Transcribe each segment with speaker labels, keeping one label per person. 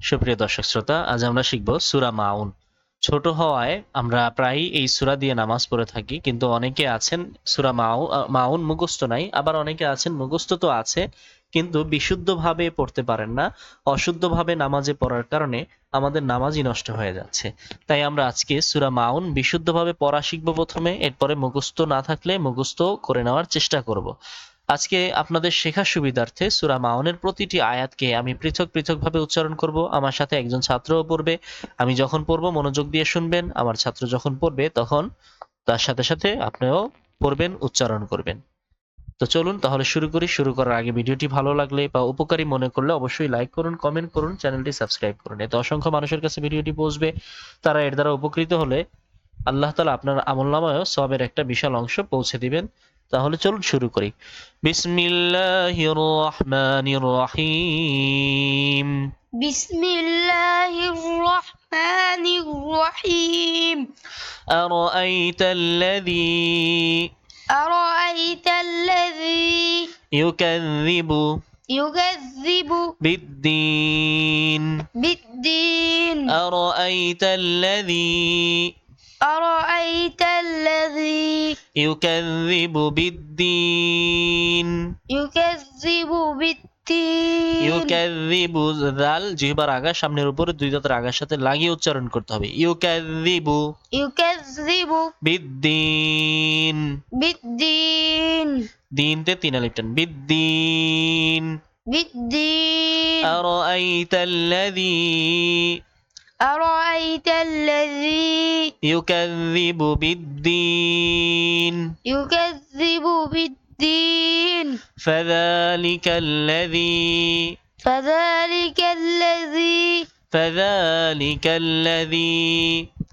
Speaker 1: সুপ্রিয় দর্শক শ্রোতা, আজ আমরা শিখব সূরা মাউন। ছোট হওয়ায় আমরা প্রায়ই এই সূরা দিয়ে নামাজ পড়ে থাকি, কিন্তু অনেকে আছেন সূরা মাউন মুখস্থ নাই, আবার অনেকে আছেন মুখস্থ তো আছে কিন্তু বিশুদ্ধভাবে পড়তে পারেন না। অশুদ্ধভাবে নামাজে পড়ার কারণে আমাদের নামাজই নষ্ট হয়ে যাচ্ছে। তাই আমরা আজকে সূরা মাউন বিশুদ্ধভাবে পড়া শিখব প্রথমে, এরপরে মুখস্থ না থাকলে মুখস্থ করে নেওয়ার চেষ্টা করব। আজকে আপনাদের শেখার সুবিধার্থে সূরা মাউনের প্রতিটি আয়াতকে আমি পৃথক পৃথকভাবে উচ্চারণ করব। আমার সাথে একজন ছাত্রও পড়বে। আমি যখন পড়ব মনোযোগ দিয়ে শুনবেন, আমার ছাত্র যখন পড়বে তখন তার সাথে সাথে আপনিও পড়বেন, উচ্চারণ করবেন। তো চলুন তাহলে শুরু করি। শুরু করার আগে ভিডিওটি ভালো লাগলে বা উপকারী মনে করলে অবশ্যই লাইক করুন, কমেন্ট করুন, চ্যানেলটি সাবস্ক্রাইব করুন। এতে অসংখ্য মানুষের কাছে ভিডিওটি পৌঁছবে। তারা এর দ্বারা উপকৃত হলে আল্লাহ তাআলা আপনার আমলনামায়ও সওয়াবের একটা বিশাল অংশ পৌঁছে দিবেন। তাহলে চলুন শুরু করি। বিসমিল্লাহির রহমানির রহিম।
Speaker 2: بسم الله الرحمن الرحيم
Speaker 1: أرأيت الذي
Speaker 2: أرأيت الذي
Speaker 1: يكذب
Speaker 2: يكذب
Speaker 1: بالدين
Speaker 2: بالدين
Speaker 1: أرأيت الذي
Speaker 2: أرأيت الذي
Speaker 1: يكذب بالدين
Speaker 2: يكذب بالدين
Speaker 1: ইউকাযযিবু, জাল জিহ্বার আগা সামনের উপরে দুই দাঁতের আগার সাথে লাগিয়ে উচ্চারণ করতে হবে। ইউকাযযিবু
Speaker 2: يكذب
Speaker 1: বিদ্দিন,
Speaker 2: بالدين
Speaker 1: দিনতে তিন আলিফ টান, বিদ্দিন।
Speaker 2: بالدين
Speaker 1: আরাআইতাল্লাযী
Speaker 2: أرأيت الذي
Speaker 1: ইউকাযযিবু বিদ্দিন
Speaker 2: يكذب بالدين
Speaker 1: ফাযালিকাল্লাযী
Speaker 2: فذلك الذي
Speaker 1: ফাযালিকাল্লাযী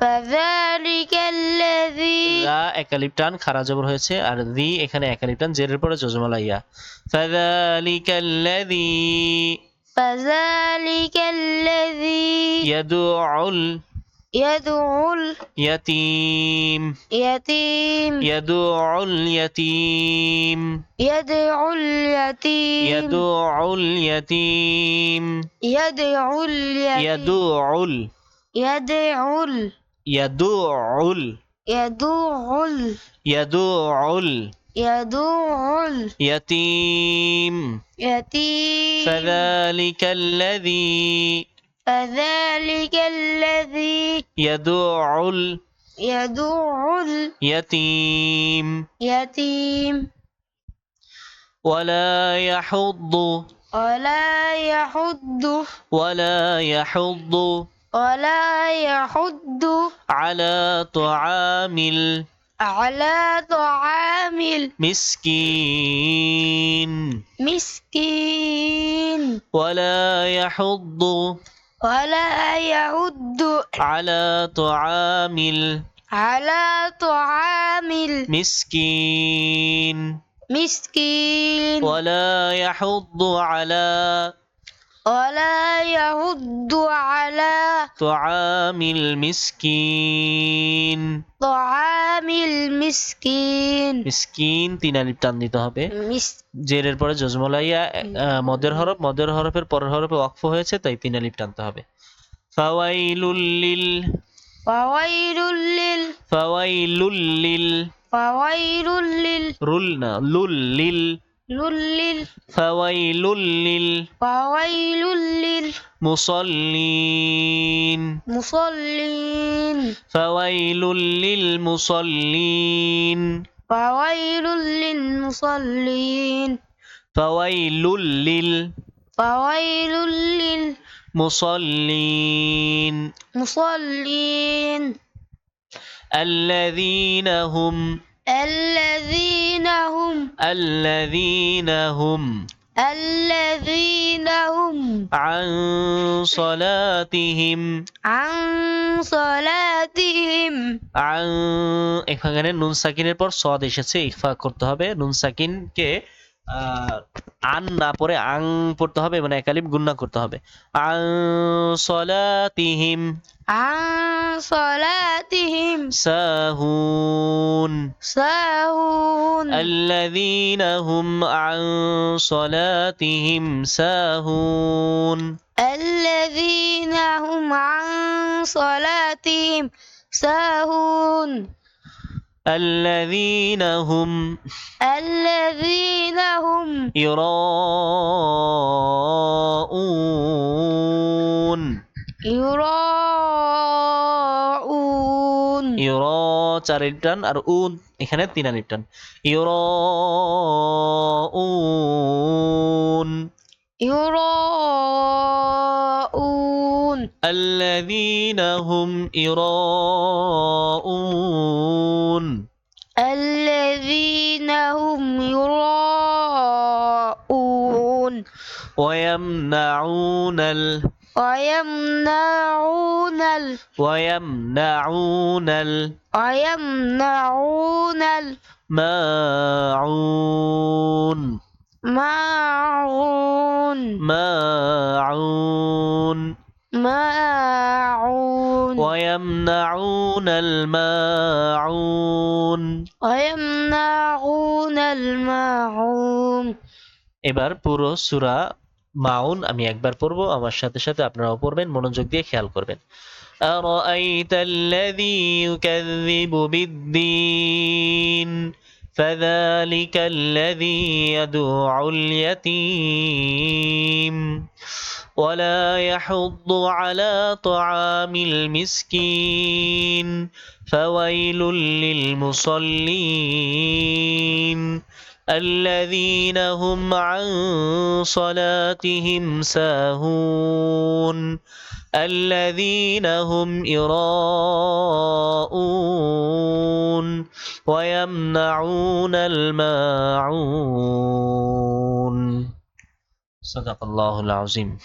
Speaker 2: فذلك الذي
Speaker 1: রা একালিফ টান খারা জবর হয়েছে, আর দি এখানে একালিফ টান জেরের পরে জজমালা ইয়া। ফাযালিকাল্লাযী
Speaker 2: فذلك الذي
Speaker 1: ইয়াদুউল
Speaker 2: يدعو
Speaker 1: ইয়াতীম
Speaker 2: اليتيم
Speaker 1: ইয়াদুউল ইয়াতীম
Speaker 2: يدعو اليتيم
Speaker 1: ইয়াদুউল ইয়াতীম
Speaker 2: يدعو اليتيم
Speaker 1: ইয়াদুউল
Speaker 2: يدعو
Speaker 1: ইয়াদুউল
Speaker 2: يدعو
Speaker 1: ইয়াদুউল
Speaker 2: يدعو
Speaker 1: ইয়াতীম
Speaker 2: اليتيم
Speaker 1: ফাযালিকাল্লাযী
Speaker 2: فذلك الذي
Speaker 1: ইয়াদুউল
Speaker 2: يدعو
Speaker 1: ইয়াতীম
Speaker 2: اليتيم
Speaker 1: ولا يحض
Speaker 2: ولا يحض
Speaker 1: ولا يحض
Speaker 2: ولا يحض
Speaker 1: على طعام
Speaker 2: على طعام
Speaker 1: المسكين
Speaker 2: المسكين
Speaker 1: ولا يحض
Speaker 2: ولا يحض
Speaker 1: على طعام
Speaker 2: على طعام
Speaker 1: المسكين
Speaker 2: المسكين
Speaker 1: ولا يحض على
Speaker 2: ولا يحض على
Speaker 1: طعام المسكين
Speaker 2: طعام المسكين
Speaker 1: মিসকিন তিন আলিফ টান দিতে হবে। জেরের পরে জজমলাইয়া মদের হরফের পরের হরফে ওয়াকফ হয়েছে, তাই তিন আলিফ টানতে হবে। ফাওয়াইলুল লিল
Speaker 2: فويل لل
Speaker 1: ফাওয়াইলুল লিল
Speaker 2: فويل لل
Speaker 1: রুল না লুল লিল
Speaker 2: لل
Speaker 1: ফাওয়াইলুল লিল
Speaker 2: فويل
Speaker 1: মুসাল্লিন
Speaker 2: للمصلين
Speaker 1: ফাওয়াইলুল লিল মুসাল্লিন
Speaker 2: فويل للمصلين
Speaker 1: ফাওয়াইলুল লিল
Speaker 2: فويل
Speaker 1: মুসাল্লিন
Speaker 2: للمصلين
Speaker 1: الذين هم
Speaker 2: الذين هم
Speaker 1: الذين هم
Speaker 2: الذين هم
Speaker 1: عن صلاتهم
Speaker 2: عن صلاتهم
Speaker 1: عن এখানে নুন সাকিনের পর সদ এসেছে, ইখফা করতে হবে। নুন সাকিনকে আন না পড়ে আং পড়তে হবে, মানে একালিফ গুন্না করতে হবে। আন সলাতিহিম
Speaker 2: عن صلاتهم
Speaker 1: সাহুন
Speaker 2: ساهون
Speaker 1: الذين هم عن صلاتهم ساهون
Speaker 2: الذين صلاتهم ساهون
Speaker 1: الذين هم
Speaker 2: الذين هم
Speaker 1: يراءون
Speaker 2: يراءون
Speaker 1: চারের টান আর উন এখানে তিন আলিফ টান يراءون
Speaker 2: يراءون
Speaker 1: الذين هم يراءون
Speaker 2: الذين هم يراءون
Speaker 1: ويمنعون
Speaker 2: ويمنعون
Speaker 1: ويمنعون
Speaker 2: ويمنعون
Speaker 1: الماعون
Speaker 2: الماعون
Speaker 1: ماعون
Speaker 2: ماعون
Speaker 1: ويمنعون الماعون
Speaker 2: ويمنعون الماعون
Speaker 1: এবার পুরো সূরা মাউন আমি একবার পড়বো আমার সাথে সাথে আপনারাও পড়বেন মনোযোগ দিয়ে খেয়াল করবেন أرأيت الذي يكذب بالدين فذلك الذي يدع اليتيم ولا يحض على طعام المسكين فويل للمصلين الذين هم عن صلاتهم ساهون الذين هم يراءون ويمنعون الماعون صدق الله العظيم